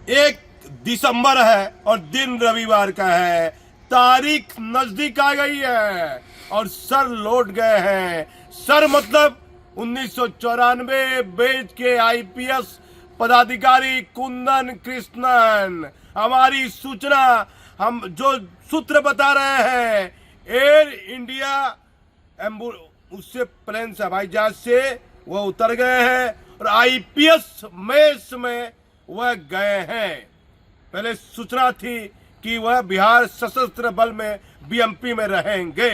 1 दिसंबर है और दिन रविवार का है, तारीख नजदीक आ गई है और सर लौट गए हैं। सर मतलब 1994 बैच के आईपीएस पदाधिकारी कुंदन कृष्णन। हमारी सूचना हम जो सूत्र बता रहे हैं, एयर इंडिया उससे प्लेन से हवाई जहाज से वह उतर गए हैं और आईपीएस मेस में वह गए हैं। पहले सूचना थी कि वह बिहार सशस्त्र बल में बीएमपी में रहेंगे,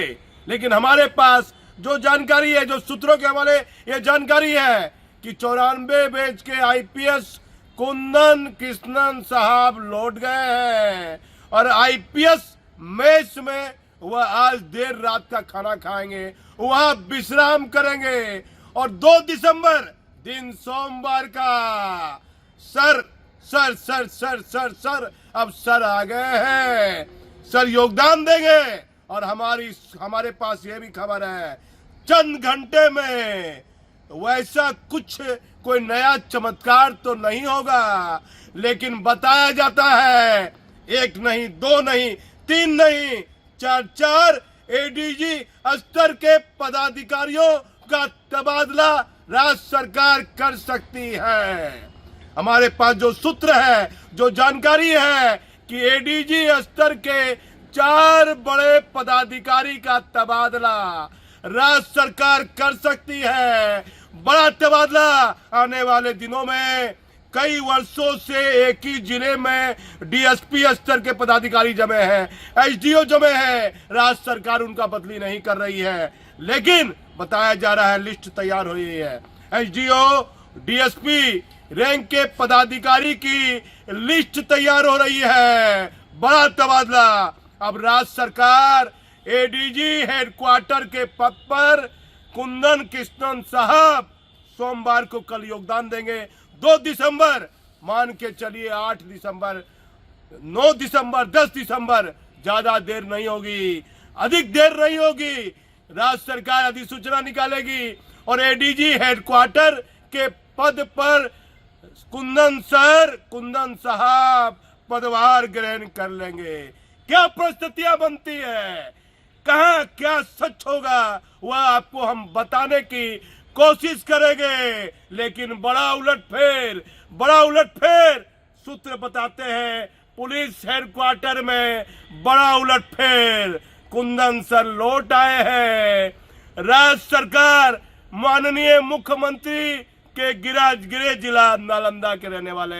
लेकिन हमारे पास जो जानकारी है, जो सूत्रों के हवाले ये जानकारी है कि 94 बैच के आईपीएस कुंदन कृष्णन साहब लौट गए हैं और आईपीएस मेस में वह आज देर रात का खाना खाएंगे, वहां विश्राम करेंगे और 2 दिसंबर दिन सोमवार का sir sir sir sir sir sir अब सर आ गए हैं, सर योगदान देंगे। और हमारे पास ये भी खबर है, चंद घंटे में वैसा कुछ कोई नया चमत्कार तो नहीं होगा, लेकिन बताया जाता है 1 नहीं 2 नहीं 3 नहीं 4 एडीजी स्तर के पदाधिकारियों का तबादला राज्य सरकार कर सकती है। हमारे पास जो सूत्र है, जो जानकारी है कि एडीजी स्तर के 4 बड़े पदाधिकारी का तबादला राज्य सरकार कर सकती है। बड़ा तबादला आने वाले दिनों में। कई वर्षों से एक ही जिले में डीएसपी स्तर के पदाधिकारी जमे हैं, एसडीओ जमे हैं, राज्य सरकार उनका बदली नहीं कर रही है, लेकिन बताया जा रहा है लिस्ट तैयार हुई है। एसडीओ डीएसपी रैंक के पदाधिकारी की लिस्ट तैयार हो रही है। बड़ा तबादला। अब राज्य सरकार एडीजी हेडक्वार्टर के पद पर कुंदन कृष्णन साहब सोमवार को कल योगदान देंगे। 2 दिसंबर मान के चलिए, 8 दिसंबर, 9 दिसंबर, 10 दिसंबर, ज्यादा देर नहीं होगी, अधिक देर नहीं होगी। राज्य सरकार अधिसूचना निकालेगी और एडीजी हेडक्वार्टर के पद पर कुंदन साहब पदभार ग्रहण कर लेंगे। क्या परिस्थितियां बनती है, कहां क्या सच होगा, वह आपको हम बताने की कोशिश करेंगे, लेकिन बड़ा उलटफेर सूत्र बताते हैं। पुलिस हेडक्वार्टर में बड़ा उलटफेर, कुंदन सर लौट आए हैं। राज्य सरकार माननीय मुख्यमंत्री के गृह जिला नालंदा के रहने वाले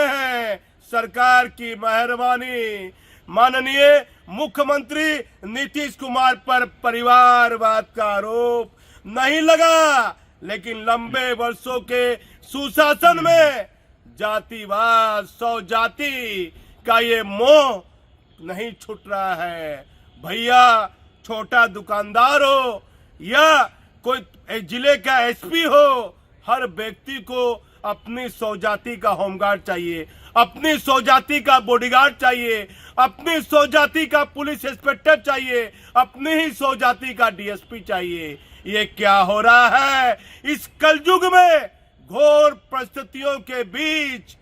हैं। सरकार की मेहरबानी, माननीय मुख्यमंत्री नीतीश कुमार पर परिवारवाद का आरोप नहीं लगा, लेकिन लंबे वर्षों के सुशासन में जातिवाद, स्वजाति का ये मोह नहीं छूट रहा है। भैया छोटा दुकानदार हो या कोई जिले का एसपी हो, हर व्यक्ति को अपनी स्वजाति का होमगार्ड चाहिए, अपनी स्वजाति का बॉडीगार्ड चाहिए, अपनी स्वजाति का पुलिस इंस्पेक्टर चाहिए, अपनी ही स्वजाति का डीएसपी चाहिए। ये क्या हो रहा है इस कलयुग में? घोर परिस्थितियों के बीच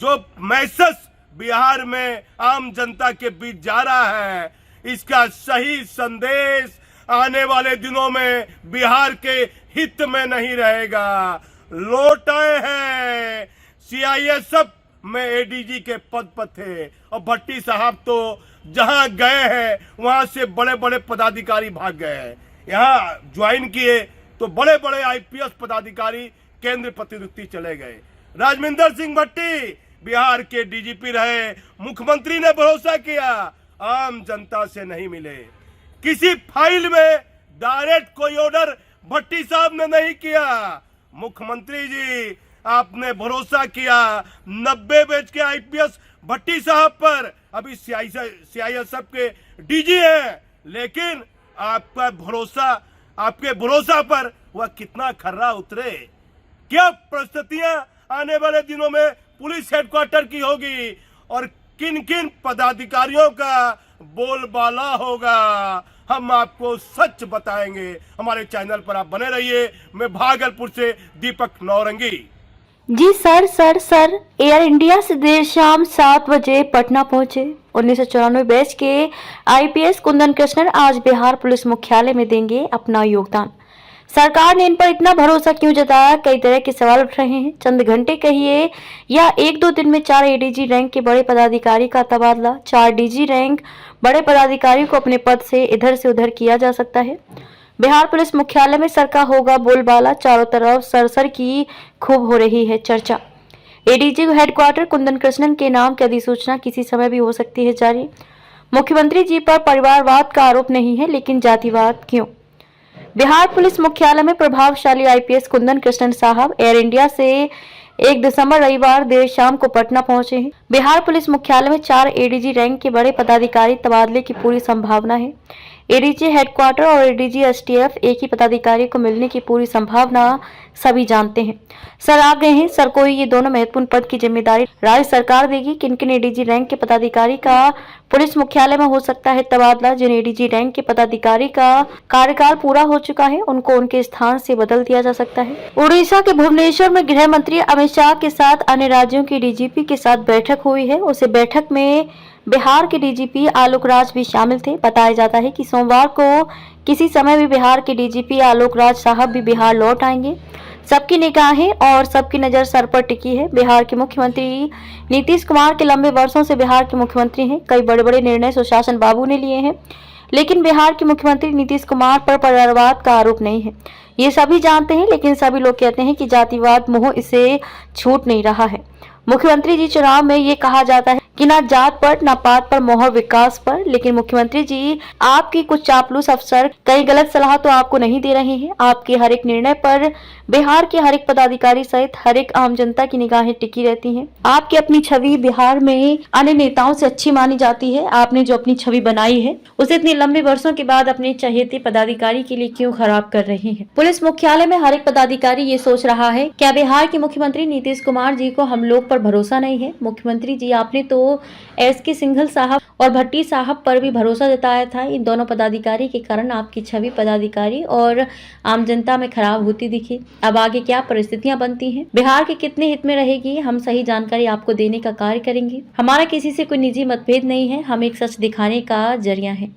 जो मैसेज बिहार में आम जनता के बीच जा रहा है, इसका सही संदेश आने वाले दिनों में बिहार के हित में नहीं रहेगा। लौट आए हैं, सीआईएसएफ में एडीजी के पद पर थे और भट्टी साहब तो जहां गए हैं वहां से बड़े बड़े पदाधिकारी भाग गए हैं। यहाँ ज्वाइन किए तो बड़े बड़े आईपीएस पदाधिकारी केंद्र प्रतिनियुक्ति चले गए। राजमिंदर सिंह भट्टी बिहार के डीजीपी रहे, मुख्यमंत्री ने भरोसा किया, आम जनता से नहीं मिले। किसी फाइल में डायरेक्ट कोई ऑर्डर भट्टी साहब ने नहीं किया। मुख्यमंत्री जी आपने भरोसा किया 90 बैच के आईपीएस भट्टी साहब पर, अभी सीआईएसएफ के डीजी हैं, लेकिन आपके भरोसा पर वह कितना खर्रा उतरे। क्या परिस्थितियां आने वाले दिनों में पुलिस हेडक्वार्टर की होगी और किन किन पदाधिकारियों का बोलबाला होगा, हम आपको सच बताएंगे। हमारे चैनल पर आप बने रहिए। मैं भागलपुर से दीपक नौरंगी। जी सर एयर इंडिया से देर शाम 7 बजे पटना पहुंचे 1994 बैच के आईपीएस कुंदन कृष्णन आज बिहार पुलिस मुख्यालय में देंगे अपना योगदान। सरकार ने इन पर इतना भरोसा क्यों जताया, कई तरह के सवाल उठ रहे हैं। चंद घंटे कहिए या 1-2 दिन में 4 एडीजी रैंक के बड़े पदाधिकारी का तबादला, 4 डीजी रैंक बड़े पदाधिकारी को अपने पद से इधर से उधर किया जा सकता है। बिहार पुलिस मुख्यालय में सर का होगा बोलबाला, चारों तरफ सर की खूब हो रही है चर्चा। एडीजी हेडक्वार्टर कुंदन कृष्णन के नाम की अधिसूचना किसी समय भी हो सकती है जारी। मुख्यमंत्री जी पर परिवारवाद का आरोप नहीं है, लेकिन जातिवाद क्यों? बिहार पुलिस मुख्यालय में प्रभावशाली आईपीएस कुंदन कृष्णन साहब एयर इंडिया से 1 दिसंबर रविवार देर शाम को पटना पहुंचे हैं। बिहार पुलिस मुख्यालय में 4 एडीजी रैंक के बड़े पदाधिकारी तबादले की पूरी संभावना है। एडीजी हेडक्वार्टर और एडीजी एसटीएफ एक ही पदाधिकारी को मिलने की पूरी संभावना सभी जानते हैं। सर आ गए हैं। सर को ये दोनों महत्वपूर्ण पद की जिम्मेदारी राज्य सरकार देगी। किन किन एडीजी रैंक के पदाधिकारी का पुलिस मुख्यालय में हो सकता है तबादला? जिन एडीजी रैंक के पदाधिकारी का कार्यकाल पूरा हो चुका है उनको उनके स्थान से बदल दिया जा सकता है। उड़ीसा के भुवनेश्वर में गृह मंत्री अमित शाह के साथ अन्य राज्यों के डीजीपी के साथ बैठक हुई है। उस बैठक में बिहार के डीजीपी आलोक राज भी शामिल थे। बताया जाता है कि सोमवार को किसी समय भी बिहार के डीजीपी आलोक राज साहब भी बिहार लौट आएंगे। सबकी निगाहें और सबकी नजर सर पर टिकी है। बिहार के मुख्यमंत्री नीतीश कुमार के लंबे वर्षों से बिहार के मुख्यमंत्री हैं। कई बड़े बड़े निर्णय सुशासन बाबू ने लिए हैं, लेकिन बिहार के मुख्यमंत्री नीतीश कुमार पर परिवारवाद का आरोप नहीं है। ये सभी जानते हैं, लेकिन सभी लोग कहते हैं कि जातिवाद मोह इसे छूट नहीं रहा है। मुख्यमंत्री जी चुनाव में ये कहा जाता है कि ना जात पर ना पात पर मोहर विकास पर, लेकिन मुख्यमंत्री जी आपकी कुछ चापलूस अफसर कई गलत सलाह तो आपको नहीं दे रहे हैं। आपके हर एक निर्णय पर बिहार के हर एक पदाधिकारी सहित हर एक आम जनता की निगाहें टिकी रहती हैं। आपकी अपनी छवि बिहार में अन्य नेताओं से अच्छी मानी जाती है। आपने जो अपनी छवि बनाई है उसे इतने लंबे वर्षों के बाद अपने चहेते पदाधिकारी के लिए क्यों खराब कर रहे हैं? पुलिस मुख्यालय में हर एक पदाधिकारी ये सोच रहा है, क्या बिहार के मुख्यमंत्री नीतीश कुमार जी को हम लोग पर भरोसा नहीं है? मुख्यमंत्री जी आपने तो एसके सिंघल साहब और भट्टी साहब पर भी भरोसा जताया था। इन दोनों पदाधिकारी के कारण आपकी छवि पदाधिकारी और आम जनता में खराब होती दिखी। अब आगे क्या परिस्थितियां बनती हैं, बिहार के कितने हित में रहेगी, हम सही जानकारी आपको देने का कार्य करेंगे। हमारा किसी से कोई निजी मतभेद नहीं है, हम एक सच दिखाने का जरिया है।